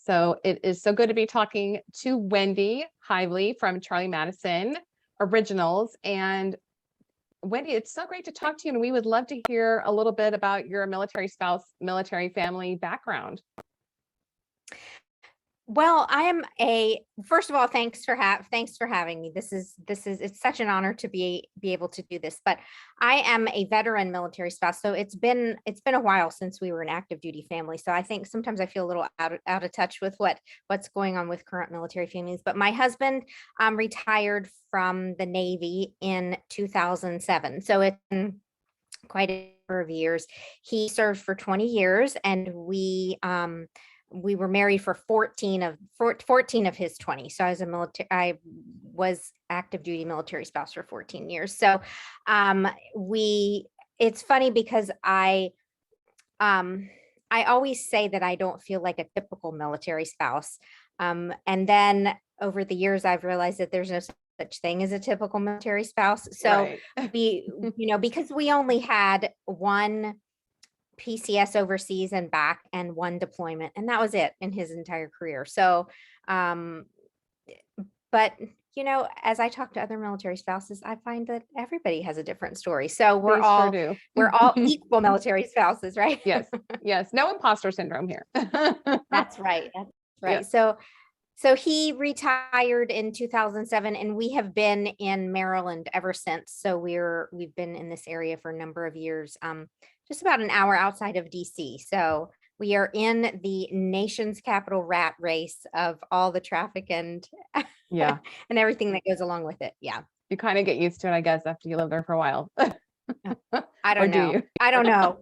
So it is so good to be talking to Wendy Hively from Charliemadison Originals. And Wendy, it's so great to talk to you. And we would love to hear a little bit about your military spouse, military family background. Well, first of all, thanks for having me. It's such an honor to be able to do this, but I am a veteran military spouse. So it's been a while since we were an active duty family. So I think sometimes I feel a little out of touch with what's going on with current military families. But my husband retired from the Navy in 2007. So it's been quite a number of years. He served for 20 years, and we were married for 14 of his 20. So I was active duty military spouse for 14 years. So it's funny because I always say that I don't feel like a typical military spouse. And then over the years, I've realized that there's no such thing as a typical military spouse. So Right. because we only had one PCS overseas and back and one deployment, and that was it in his entire career. So, but as I talk to other military spouses, I find that everybody has a different story. So They sure do. we're all equal military spouses, right? Yes. Yes. No imposter syndrome here. That's right. That's right. Yeah. So he retired in 2007, and we have been in Maryland ever since. So we've been in this area for a number of years, just about an hour outside of DC. So we are in the nation's capital rat race of all the traffic and Yeah. and everything that goes along with it. Yeah. You kind of get used to it, I guess, after you live there for a while. I don't know. You? I don't know.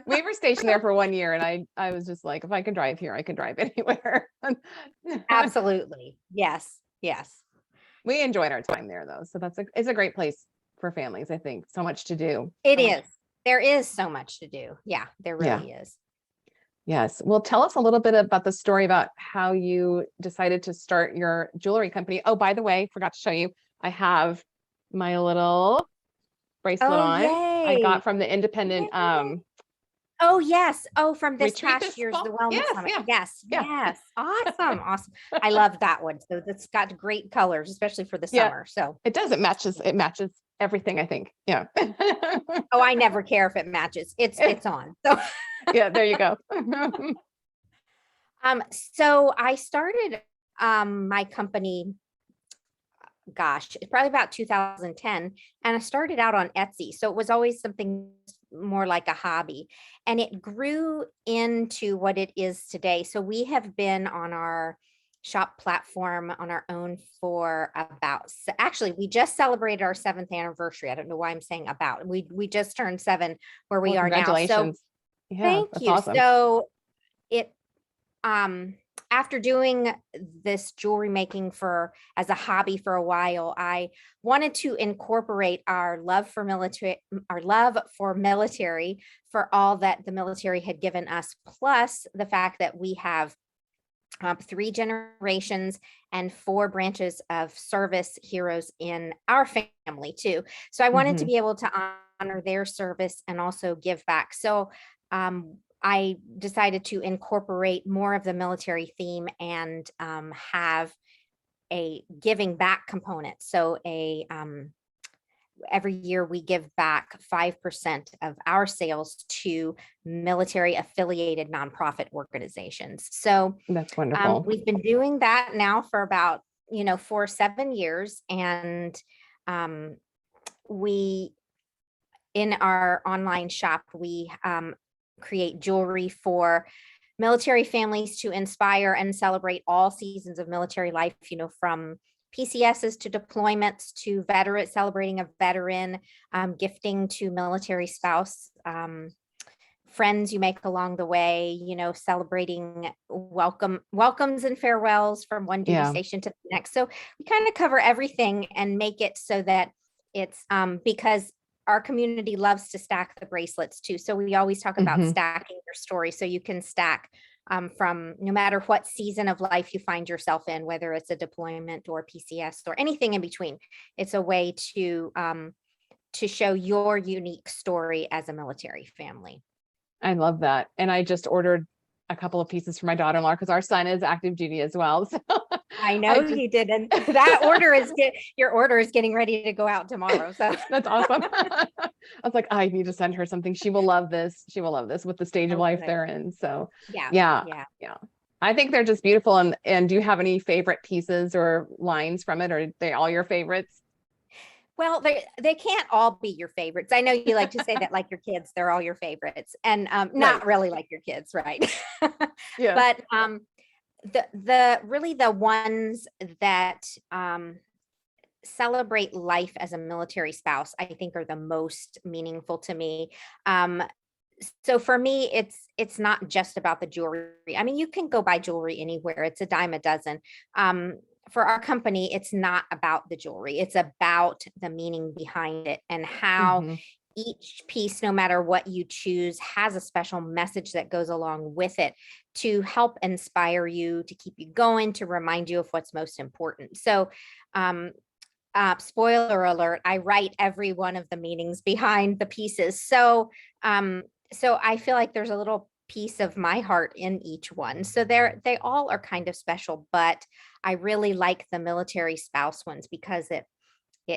We were stationed there for 1 year, and I was just like, if I can drive here, I can drive anywhere. Absolutely. Yes. Yes. We enjoyed our time there, though. So it's a great place for families, I think. So much to do. It is. There is so much to do. Yeah, there really is. Yes. Well, tell us a little bit about the story about how you decided to start your jewelry company. Oh, by the way, forgot to show you, I have my little bracelet on. Yay. I got from the independent Oh, yes. Oh, from this retreat past year's the Wellness Yes, Summit. yeah. Yes. Yeah. Yes. Awesome. Awesome. I love that one. So that's got great colors, especially for the summer. So it does. It matches everything, I think. Yeah. oh, I never care if it matches. It's on. So yeah, there you go. So I started my company, gosh, it's probably about 2010, and I started out on Etsy. So it was always something more like a hobby, and it grew into what it is today. So we have been on our shop platform on our own for actually, we just celebrated our 7th anniversary. I don't know why I'm saying about. We just turned 7 where we are now. So congratulations. Yeah, thank you. Awesome. So it after doing this jewelry making as a hobby for a while, I wanted to incorporate our love for military, for all that the military had given us, plus the fact that we have 3 generations and 4 branches of service heroes in our family too. So I wanted to be able to honor their service and also give back. So I decided to incorporate more of the military theme and have a giving back component. So every year we give back 5% of our sales to military affiliated nonprofit organizations. So that's wonderful. We've been doing that now for about 7 years, and we in our online shop we create jewelry for military families to inspire and celebrate all seasons of military life, from PCSs to deployments to celebrating a veteran, gifting to military spouse, friends you make along the way, celebrating welcomes and farewells from one duty station to the next. So we kind of cover everything and make it so that it's because our community loves to stack the bracelets too. So we always talk about stacking your story. So you can stack from no matter what season of life you find yourself in, whether it's a deployment or PCS or anything in between. It's a way to show your unique story as a military family. I love that. And I just ordered a couple of pieces for my daughter-in-law because our son is active duty as well. So I know he did. And that your order is getting ready to go out tomorrow. So that's awesome. I was like, I need to send her something. She will love this. She will love this with the stage of life good. they're in. So Yeah. yeah. I think they're just beautiful. And do you have any favorite pieces or lines from it? Or are they all your favorites? Well, they can't all be your favorites. I know you like to say that like your kids, they're all your favorites, and not Right. really like your kids, right? Yeah. But the really the ones that celebrate life as a military spouse, I think are the most meaningful to me. So for me, it's not just about the jewelry. I mean, you can go buy jewelry anywhere. It's a dime a dozen. For our company, it's not about the jewelry. It's about the meaning behind it and how Mhm. each piece, no matter what you choose, has a special message that goes along with it to help inspire you, to keep you going, to remind you of what's most important. So, spoiler alert, I write every one of the meanings behind the pieces. So I feel like there's a little piece of my heart in each one. So they all are kind of special, but I really like the military spouse ones because it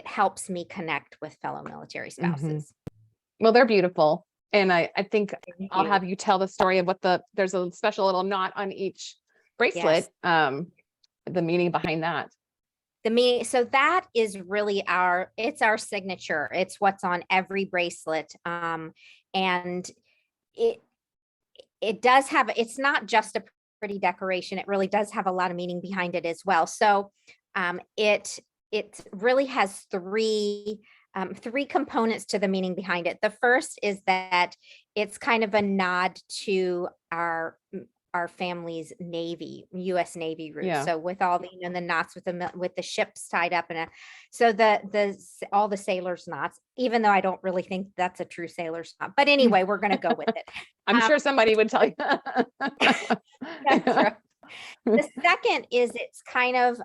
helps me connect with fellow military Mhm. spouses. Well, they're beautiful. And I think Thank I'll you. have you tell the story of there's a special little knot on each bracelet. Yes. The meaning behind that. So that is really it's our signature. It's what's on every bracelet. And it it does have, it's not just a pretty decoration. It really does have a lot of meaning behind it as well. So it really has three components to the meaning behind it. The first is that it's kind of a nod to our family's Navy, U.S. Navy roots. Yeah. So with all the knots with the ships tied up so all the sailors knots, even though I don't really think that's a true sailor's knot. But anyway, we're going to go with it. I'm sure somebody would tell you. That's true. The second is it's kind of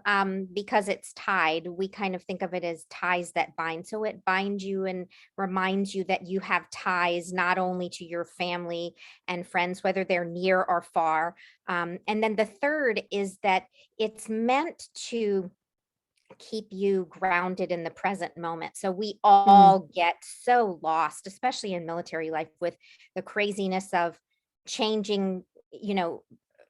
because it's tied, we kind of think of it as ties that bind. So it binds you and reminds you that you have ties not only to your family and friends, whether they're near or far. And then the third is that it's meant to keep you grounded in the present moment. So we all get so lost, especially in military life, with the craziness of changing,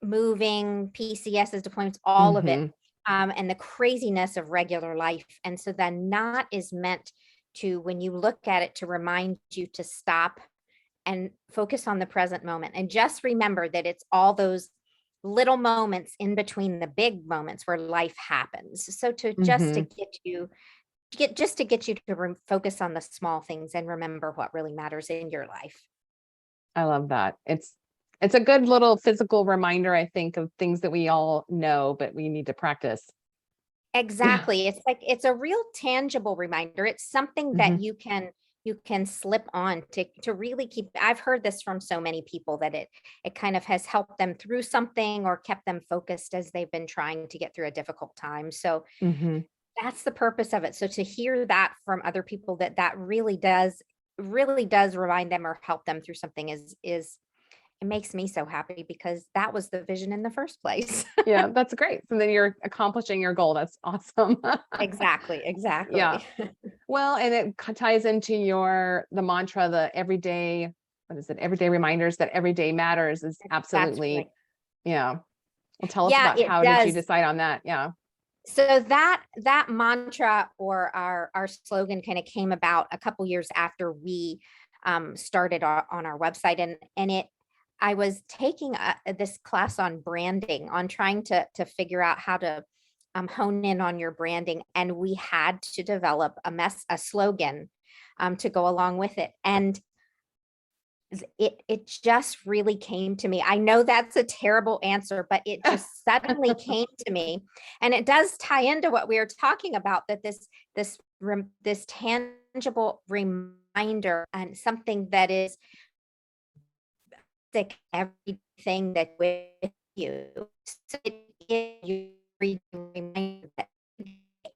moving, PCSs, deployments, all of it, Mhm. and the craziness of regular life. And so the knot is meant to, when you look at it, to remind you to stop and focus on the present moment. And just remember that it's all those little moments in between the big moments where life happens. So just to Mhm. get you to focus on the small things and remember what really matters in your life. I love that. It's a good little physical reminder, I think, of things that we all know, but we need to practice. Yeah. Exactly. It's like it's a real tangible reminder. It's something that Mhm. you can slip on to really keep. I've heard this from so many people that it kind of has helped them through something or kept them focused as they've been trying to get through a difficult time. So Mhm. that's the purpose of it. So to hear that from other people that really does remind them or help them through something is it makes me so happy because that was the vision in the first place. Yeah, that's great. So then you're accomplishing your goal. That's awesome. Exactly, Yeah. exactly. Well, and it ties into the mantra, the everyday, what is it? Everyday reminders that every day matters is That's right. absolutely, yeah. Well, tell us Yeah, about it how did you does. decide on that? Yeah. So that mantra or our slogan kind of came about a couple years after we started on our website, and I was taking this class on branding, on trying to figure out how to hone in on your branding, and we had to develop a slogan to go along with it. And it just really came to me. I know that's a terrible answer, but it just suddenly came to me. And it does tie into what we were talking about, that this tangible reminder and something that is like everything that with you. So you reminder that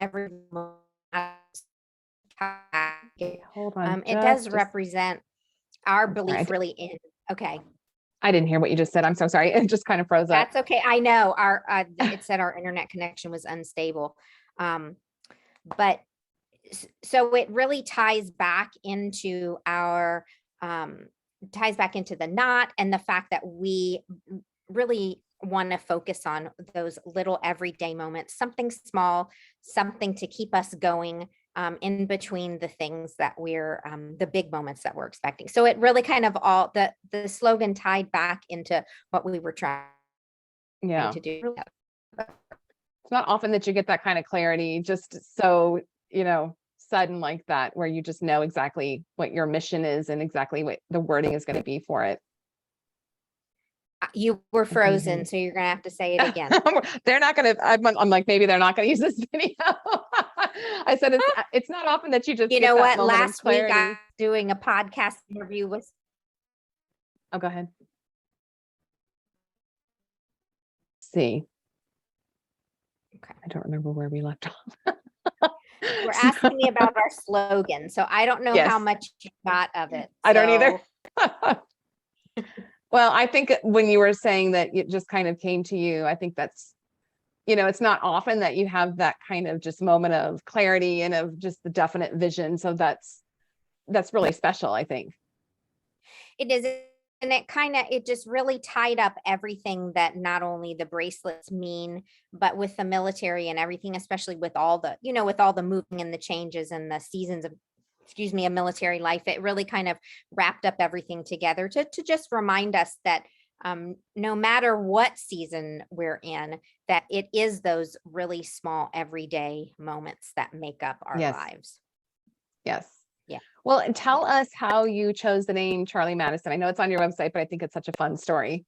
every Hold on it does just represent our I'm sorry. belief really in, okay. I didn't hear what you just said. I'm so sorry. It just kind of froze up. That's okay. I know it said our internet connection was unstable. But so it really ties back into the knot, and the fact that we really want to focus on those little everyday moments, something small, something to keep us going in between the things that we're the big moments that we're expecting. So it really kind of all the slogan tied back into what we were trying Yeah. to do. It's not often that you get that kind of clarity, just so, sudden like that, where you just know exactly what your mission is and exactly what the wording is going to be for it. You were frozen, so you're gonna have to say it again. They're not going to, I'm like, maybe they're not going to use this video. I said, it's not often that you just, You get know that what? moment of Last week I clarity. was doing a podcast interview with. Oh, go ahead. See. Okay. I don't remember where we left off. We're asking me about our slogan, so I don't know how Yes. much you got of it. I don't either. So Well, I think when you were saying that it just kind of came to you, I think that's, it's not often that you have that kind of just moment of clarity and of just the definite vision. So that's really special, I think. it is, and it just really tied up everything that not only the bracelets mean, but with the military and everything, especially with all the, with all the moving and the changes and the seasons of military life. It really kind of wrapped up everything together to just remind us that no matter what season we're in, that it is those really small everyday moments that make up our lives. Yes. Yeah. Well, and tell us how you chose the name Charliemadison. I know it's on your website, but I think it's such a fun story.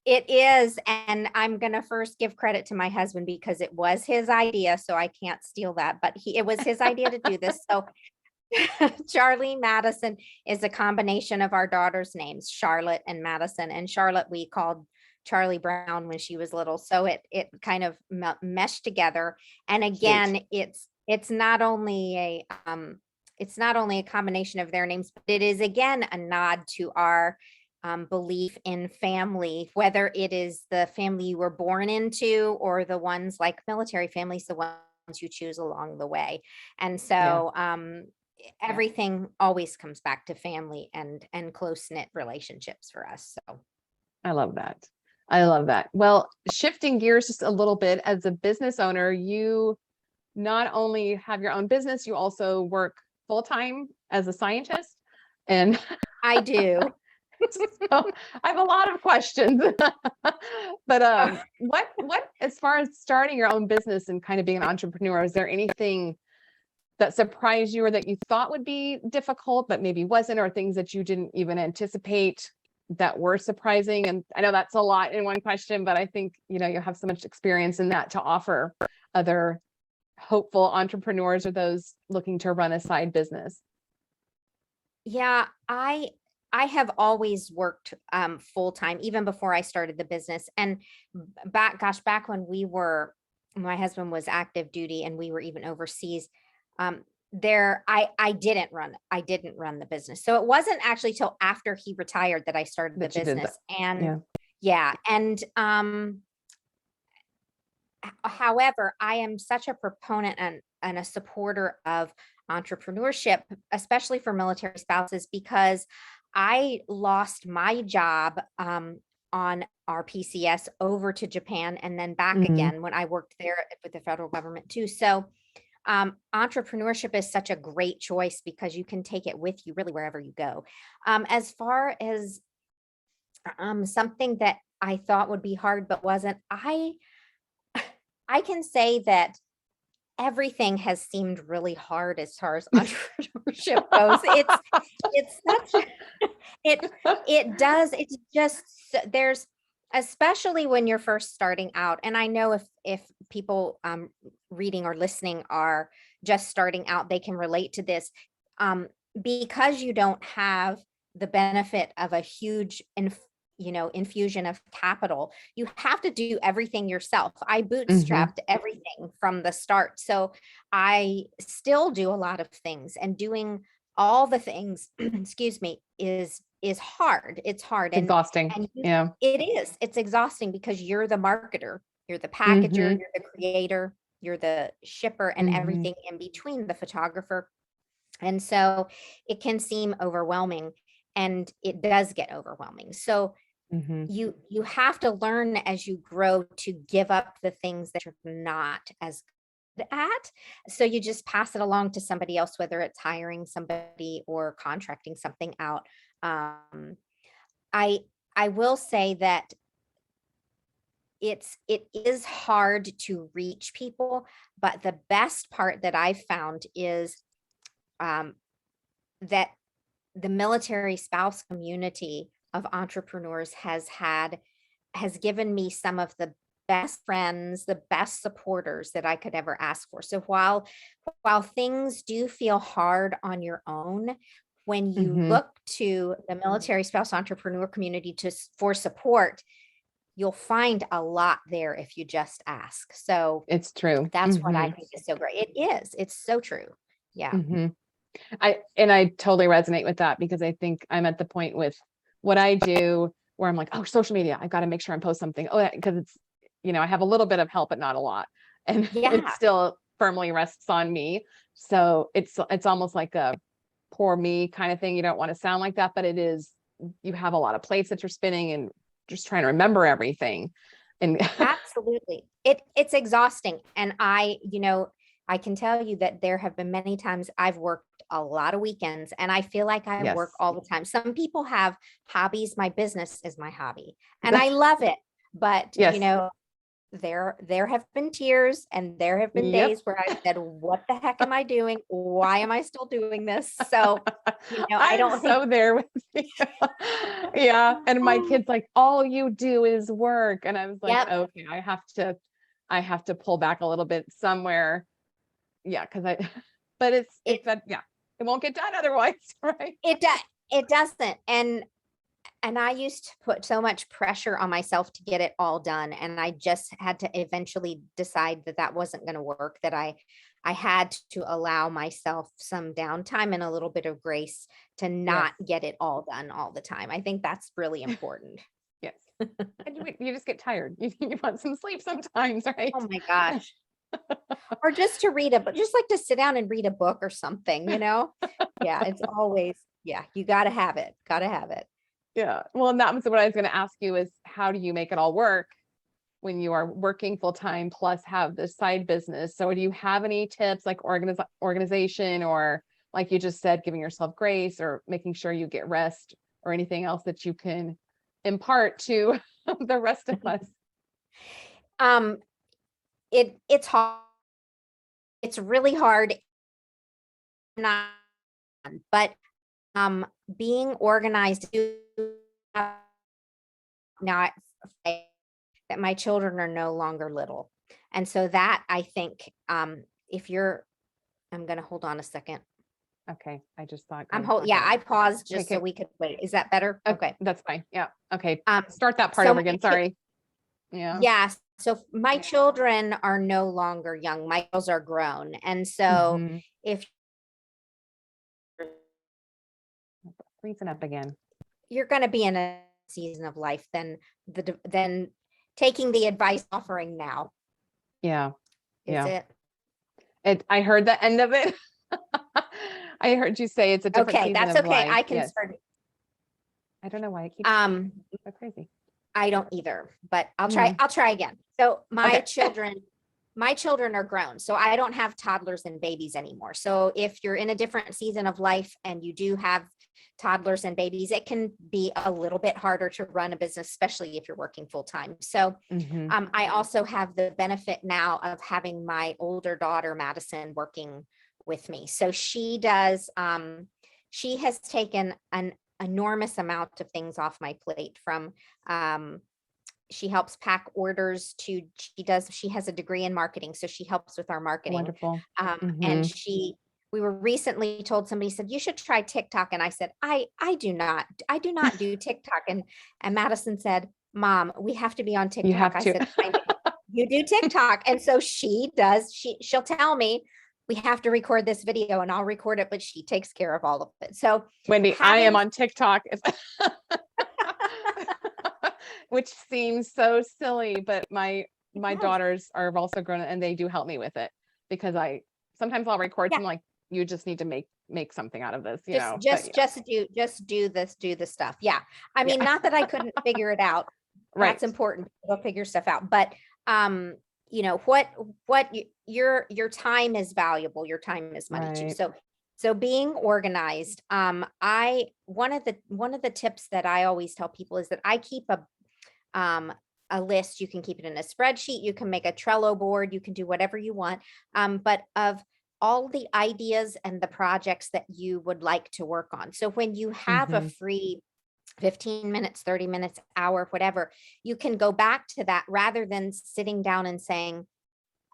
It is. And I'm going to first give credit to my husband because it was his idea. So I can't steal that, but it was his idea to do this. So Charliemadison is a combination of our daughter's names, Charlotte and Madison. And Charlotte we called Charlie Brown when she was little. So it kind of meshed together. And again, it's not only a combination of their names, but it is again a nod to our belief in family, whether it is the family you were born into or the ones like military families, the ones you choose along the way. And so everything always comes back to family and close-knit relationships for us. So I love that. I love that. Well, shifting gears just a little bit, as a business owner, you not only have your own business, you also work full-time as a scientist. And I do. So I have a lot of questions, but what, as far as starting your own business and kind of being an entrepreneur, is there anything that surprised you or that you thought would be difficult, but maybe wasn't, or things that you didn't even anticipate that were surprising? And I know that's a lot in one question, but I think, you have so much experience in that to offer other hopeful entrepreneurs or those looking to run a side business. Yeah, I have always worked full-time, even before I started the business. And back when my husband was active duty and we were even overseas, I didn't run the business. So it wasn't actually till after he retired that I started the business. And however, I am such a proponent and a supporter of entrepreneurship, especially for military spouses, because I lost my job on our PCS over to Japan and then back again when I worked there with the federal government too. So entrepreneurship is such a great choice because you can take it with you really wherever you go. As far as something that I thought would be hard but wasn't, I can say that everything has seemed really hard as far as entrepreneurship goes. It does. It's just, there's, especially when you're first starting out. And I know if people reading or listening are just starting out, they can relate to this because you don't have the benefit of a huge infusion of capital. You have to do everything yourself. I bootstrapped everything from the start. So I still do a lot of things, and doing all the things, excuse me, is is hard. It's hard. Exhausting. And Yeah. it is. It's exhausting because you're the marketer, you're the packager, Mhm. you're the creator, you're the shipper, and Mhm. everything in between, the photographer. And so it can seem overwhelming, and it does get overwhelming. So Mhm. you have to learn as you grow to give up the things that you're not as good at. So you just pass it along to somebody else, whether it's hiring somebody or contracting something out. I will say that it is hard to reach people, but the best part that I've found is that the military spouse community of entrepreneurs has given me some of the best friends, the best supporters that I could ever ask for. So while things do feel hard on your own, when you Mhm. look to the military spouse entrepreneur community for support, you'll find a lot there if you just ask. So It's true. that's what I Mhm. think is so great. It is. It's so true. Yeah. Mhm. I totally resonate with that, because I think I'm at the point with what I do where I'm like, oh, social media, I've got to make sure I post something. Oh, because it's, I have a little bit of help, but not a lot. And it Yeah. still firmly rests on me. So it's almost like a poor me kind of thing. You don't want to sound like that, but it is, you have a lot of plates that you're spinning and just trying to remember everything. And Absolutely. It's exhausting. And I can tell you that there have been many times I've worked a lot of weekends, and I feel like I yes. work all the time. Some people have hobbies. My business is my hobby, and I love it. But Yes. there have been tears, and there have been Yep. days where I said, what the heck am I doing? Why am I still doing this? So, I I'm don't think so there with you. Yeah. And my kid's like, all you do is work. And I was like, Yep. okay, I have to pull back a little bit somewhere. Yeah. But it's It that, yeah, it won't get done otherwise. Right. it doesn't. And I used to put so much pressure on myself to get it all done. And I just had to eventually decide that that wasn't going to work, that I had to allow myself some downtime and a little bit of grace to not Yes. get it all done all the time. I think that's really important. Yes. And you just get tired. You want some sleep sometimes, right? Oh my gosh. Or just to read a book, just like to sit down and read a book or something, Yeah, it's always, yeah, you got to have it. Got to have it. Yeah. Well, and that was what I was going to ask you, is how do you make it all work when you are working full time plus have this side business? So do you have any tips, like organization, or like you just said, giving yourself grace, or making sure you get rest, or anything else that you can impart to the rest of us? Um, it's hard. It's really hard. Not, but being organized now that my children are no longer little. And so that I think if you're I'm gonna hold on a second. Okay. I just thought, Yeah, I paused just so okay. we could wait. Is that better? Okay. That's fine. Yeah. Okay. Um Start that part so over again. Sorry. Yeah. yeah, so my children are no longer young. My girls are grown. And so Mhm. if Freezing up again. you're going to be in a season of life, then taking the advice offering now Yeah. is Yeah. it. I heard the end of it. I heard you say it's a different Okay, season that's of okay. life. I can Yes. start. I don't know why it keeps so crazy. I don't either, but I'll Mm. try again. So Okay. my children are grown, so I don't have toddlers and babies anymore. So if you're in a different season of life and you do have toddlers and babies, it can be a little bit harder to run a business, especially if you're working full time. So Mhm. I also have the benefit now of having my older daughter, Madison, working with me. So she she has taken an enormous amount of things off my plate, from she helps pack orders to she has a degree in marketing, so she helps with our marketing. Wonderful. And Mhm. we were recently told, somebody said, you should try TikTok. And I said, I do not do TikTok. And Madison said, Mom, we have to be on You TikTok. have I to. said, I know. You do TikTok. And so she does, she'll tell me, we have to record this video and I'll record it, but she takes care of all of it. So Wendy, I am having- on TikTok, which seems so silly, but my does. daughters are also grown and they do help me with it, because sometimes I'll record Yeah. some, like, you just need to make something out of this, you know. but Just do the stuff. Yeah. I mean, Yeah. not that I couldn't figure it out. Right. That's important. Go figure stuff out. But you know, your time is valuable. Your time is money too. Right. So being organized, one of the tips that I always tell people is that I keep a list. You can keep it in a spreadsheet, you can make a Trello board, you can do whatever you want. But of all the ideas and the projects that you would like to work on. So when you have a free 15 minutes, 30 minutes, hour, whatever, you can go back to that rather than sitting down and saying,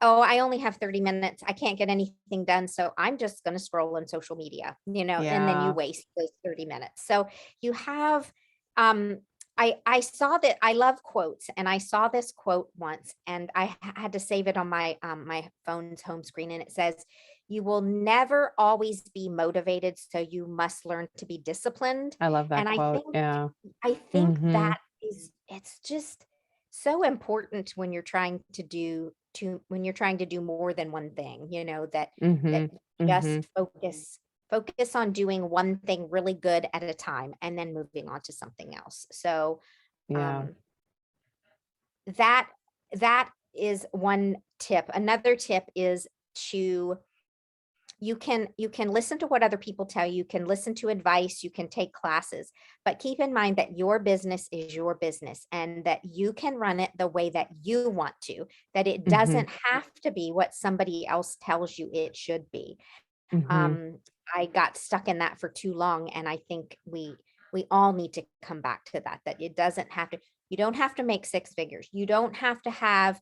oh, I only have 30 minutes. I can't get anything done. So I'm just going to scroll on social media, you know, and then you Yeah. waste those 30 minutes. So you have, I saw that, I love quotes, and I saw this quote once and I had to save it on my, my phone's home screen. And it says, you will never always be motivated. So you must learn to be disciplined. I love that And quote. Yeah. I think Mhm. that it's just so important when you're trying to do more than one thing, you know, that Mhm. just focus on doing one thing really good at a time and then moving on to something else. So Yeah. that is one tip. Another tip is you can listen to what other people tell you, you can listen to advice, you can take classes, but keep in mind that your business is your business and that you can run it the way that you want to, that it doesn't have to be what somebody else tells you it should be. I got stuck in that for too long, and I think we all need to come back to that it doesn't have to, you don't have to make six figures, you don't have to have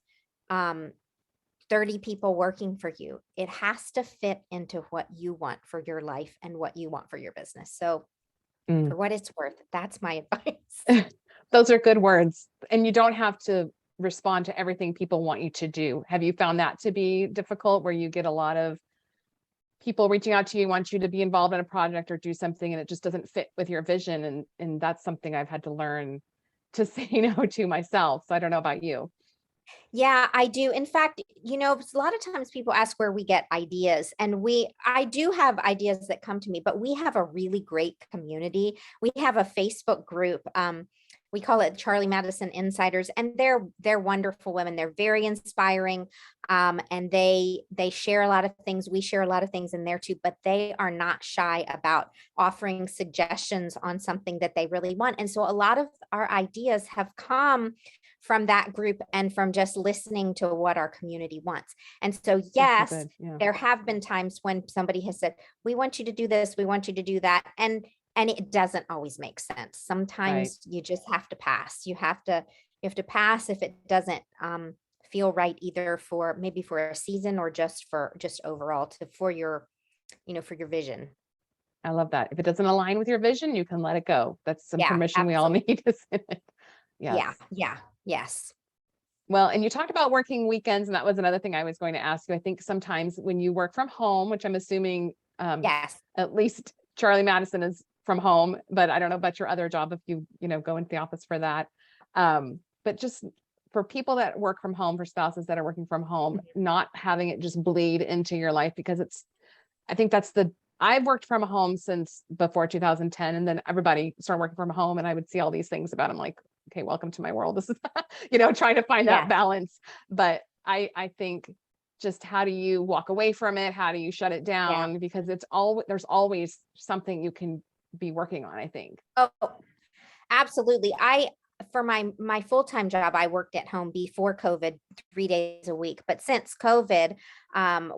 30 people working for you. It has to fit into what you want for your life and what you want for your business. So for what it's worth, that's my advice. Those are good words. And you don't have to respond to everything people want you to do. Have you found that to be difficult, where you get a lot of people reaching out to you, want you to be involved in a project or do something, and it just doesn't fit with your vision? And that's something I've had to learn to say no to myself. So I don't know about you. Yeah, I do. In fact, you know, a lot of times people ask where we get ideas, and I do have ideas that come to me, but we have a really great community. We have a Facebook group. We call it Charliemadison Insiders, and they're wonderful women. They're very inspiring, and they share a lot of things. We share a lot of things in there too, but they are not shy about offering suggestions on something that they really want. And so a lot of our ideas have come from that group and from just listening to what our community wants. And so, yes, Yeah. there have been times when somebody has said, we want you to do this, we want you to do that. And it doesn't always make sense. Sometimes you just have to pass. You have to pass if it doesn't feel right, either for a season or just overall for your vision. I love that. If it doesn't align with your vision, you can let it go. That's some permission we all need, isn't it? Yes. Yeah. Yes. Well, and you talked about working weekends, and that was another thing I was going to ask you. I think sometimes when you work from home, which I'm assuming Yes. at least Charliemadison is from home, but I don't know about your other job if you go into the office for that. But just for people that work from home, for spouses that are working from home, not having it just bleed into your life, because I think I've worked from home since before 2010, and then everybody started working from home, and I would see all these things about them, like, okay, welcome to my world. This is, trying to find that balance. But I think, just how do you walk away from it? How do you shut it down? Because there's always something you can be working on, I think. Oh, absolutely. For my full-time job, I worked at home before COVID 3 days a week, but since COVID,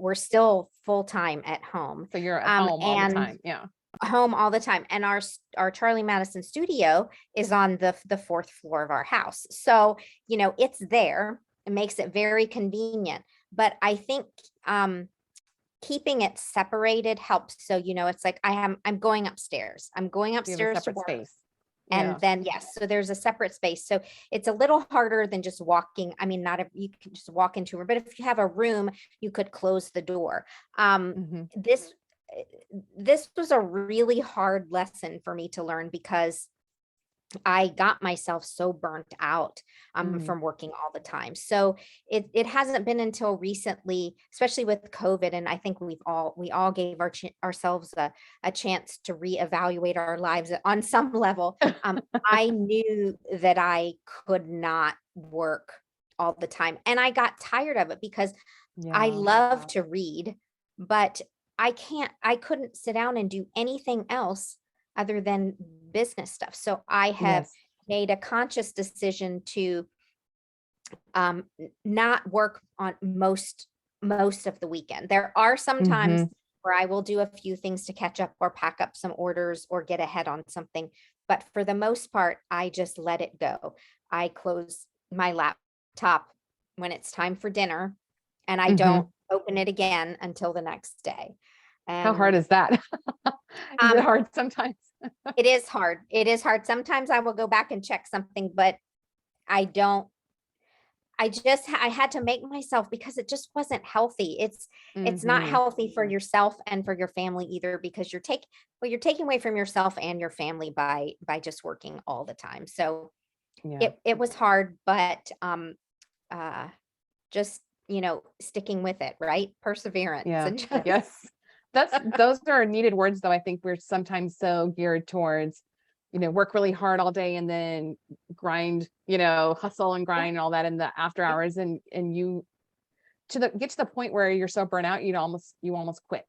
we're still full-time at home. So you're at home all the time. Yeah. Home all the time. And our Charliemadison studio is on the fourth floor of our house. So, it's there. It makes it very convenient. But I think keeping it separated helps. So, it's like I'm going upstairs. I'm going upstairs to work. Space. And Yeah. then, yes, so there's a separate space. So it's a little harder than just walking. I mean, not if you can just walk into a room, but if you have a room, you could close the door. Mhm. This this was a really hard lesson for me to learn because I got myself so burnt out Mm. from working all the time. So it hasn't been until recently, especially with COVID, and I think we all gave ourselves a chance to reevaluate our lives on some level. I knew that I could not work all the time, and I got tired of it because I Yeah. love to read, but I couldn't sit down and do anything else other than business stuff. So I have Yes. made a conscious decision to not work on most of the weekend. There are some times Mhm. where I will do a few things to catch up or pack up some orders or get ahead on something. But for the most part, I just let it go. I close my laptop when it's time for dinner and I don't Mhm. open it again until the next day. How hard And is that? Is it um, hard sometimes? it is hard. It is hard. Sometimes I will go back and check something, but I don't. I had to make myself because it just wasn't healthy. It's not Mhm. healthy for yourself and for your family either because you're taking away from yourself and your family by just working all the time. So Yeah. it was hard, but uh just sticking with it, right? Perseverance Yeah. and just Yes. Those are needed words though. I think we're sometimes so geared towards, work really hard all day and then grind, hustle and yeah, grind and all that in the after yeah, hours and you get to the point where you're so burnt out, you almost quit.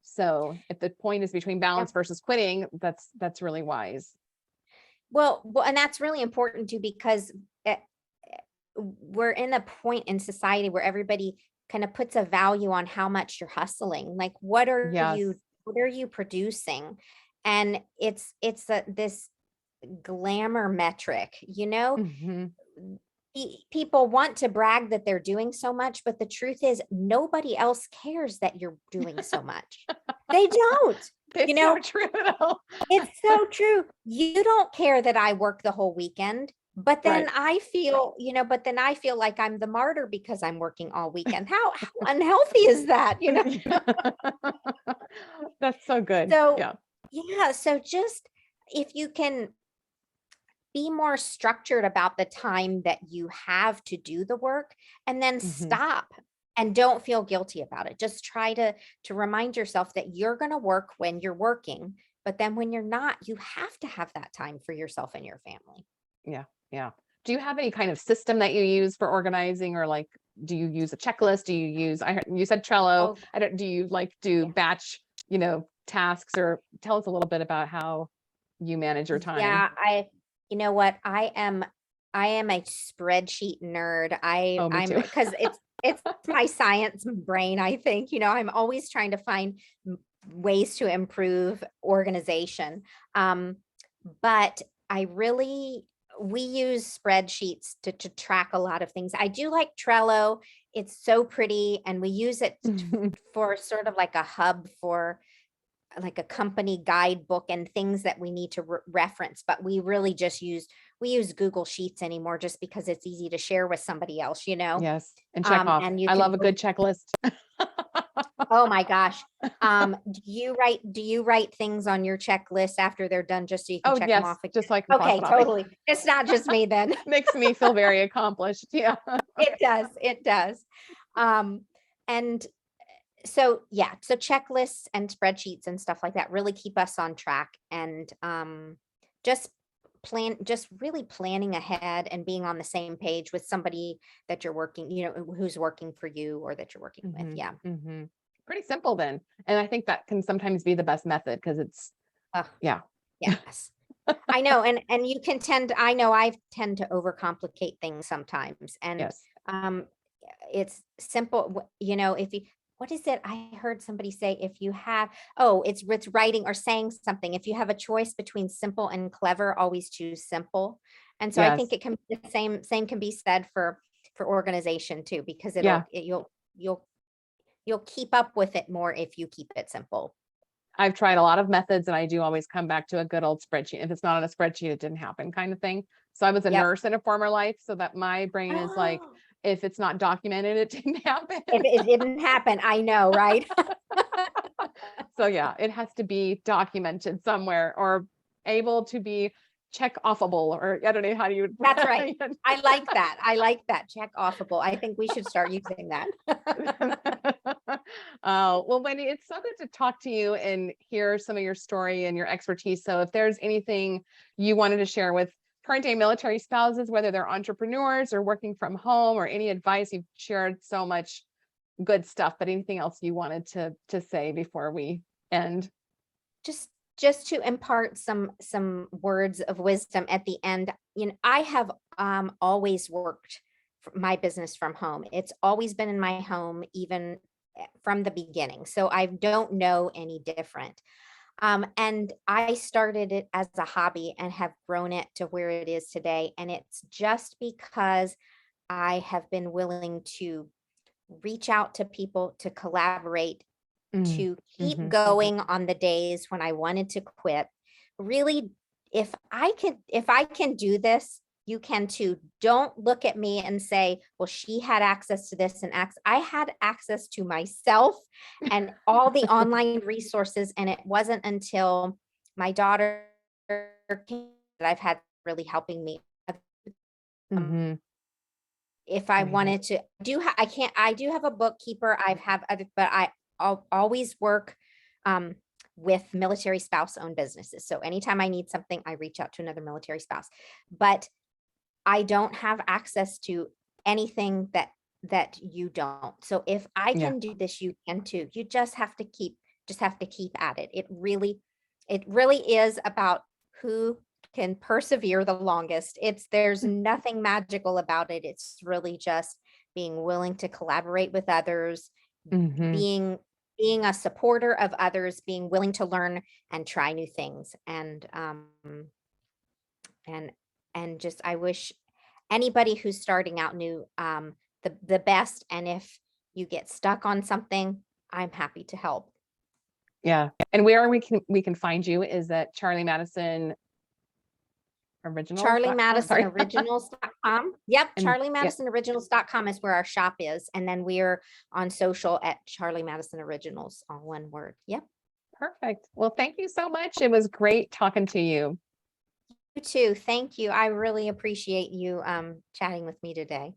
So if the point is between yeah. balance versus quitting, that's really wise. Well, and that's really important too because eh, we're in a point in society where everybody kind of puts a value on how much you're hustling. Like, Yes. what are you producing? And this glamour metric, Hmm. people want to brag that they're doing so much, but the truth is nobody else cares that you're doing so much. They don't. You It's so know, true though. it's so true. You don't care that I work the whole weekend, Right. but then I feel like I'm the martyr because I'm working all weekend. How unhealthy is that? That's so good. So, Yeah. yeah, so just if you can be more structured about the time that you have to do the work and then Hmm. stop and don't feel guilty about it. Just try to remind yourself that you're going to work when you're working, but then when you're not, you have to have that time for yourself and your family. Yeah. Yeah. Do you have any kind of system that you use for organizing, or like, do you use a checklist? Do you use, I heard you said Trello. Oh, I don't, do you like do yeah. batch, tasks, or tell us a little bit about how you manage your time? Yeah, you know what? I am a spreadsheet nerd. Oh, me I'm too. because it's my science brain, I think. I'm always trying to find ways to improve organization. Um, but I really we use spreadsheets to track a lot of things. I do like Trello. It's so pretty, and we use it for sort of like a hub for like a company guidebook and things that we need to reference, but we use Google Sheets anymore just because it's easy to share with somebody else. Yes, and check off. And you I can love a good checklist. oh my gosh. Do you write things on your checklist after they're done just so you can Oh, check them yes, off again? just so I can cross Okay, it off. totally. It's not just me then. Makes me feel very accomplished. Yeah. It does. It does. Um, and so yeah, so checklists and spreadsheets and stuff like that really keep us on track and just just really planning ahead and being on the same page with somebody that you're working, who's working for you or that you're working with. Hmm. Yeah. Hmm. Pretty simple then. And I think that can sometimes be the best method because it's, Ugh, yeah. yes. I know, and you can I know I tend to overcomplicate things sometimes. And Yes. um it's simple, if you what is it? I heard somebody say if you have it's writing or saying something. If you have a choice between simple and clever, always choose simple. And so I think Yes. it can be the same can be said for organization too, because Yeah. you'll keep up with it more if you keep it simple. I've tried a lot of methods and I do always come back to a good old spreadsheet. If it's not on a spreadsheet, it didn't happen kind of thing. So I was a Yep. nurse in a former life, so that my brain is like, Oh, if it's not documented, it didn't happen. if it didn't happen, I know, right? So yeah, it has to be documented somewhere or able to be check offable, or I don't know how you would. That's right. I like that. I like that. Check offable. I think we should start using that. Well, Wendy, it's so good to talk to you and hear some of your story and your expertise. So if there's anything you wanted to share with current day military spouses, whether they're entrepreneurs or working from home, or any advice, you've shared so much good stuff, but anything else you wanted to say before we end? Just to impart some words of wisdom at the end. I have always worked my business from home. It's always been in my home, even from the beginning. So I don't know any different. And I started it as a hobby and have grown it to where it is today. And it's just because I have been willing to reach out to people, to collaborate, to keep going on the days when I wanted to quit. Really, if I can do this, you can too. Don't look at me and say, well, she had access to this and I had access to myself and all the online resources. And it wasn't until my daughter came that I've had really helping me. If I wanted to I do have a bookkeeper. I'll always work with military spouse owned businesses. So anytime I need something, I reach out to another military spouse, but I don't have access to anything that you don't. So if I can do this, you can too. You just have to keep at it. It really is about who can persevere the longest. There's nothing magical about it. It's really just being willing to collaborate with others, being a supporter of others, being willing to learn and try new things. And just I wish anybody who's starting out new the best. And if you get stuck on something, I'm happy to help. Yeah. And where we can find you is at Charliemadison Originals. CharlieMadisonOriginals.com. Yep. And CharlieMadisonOriginals.com is where our shop is. And then we're on social at Charlie Madison Originals, all one word. Yep. Perfect. Well, thank you so much. It was great talking to you. You too. Thank you. I really appreciate you chatting with me today.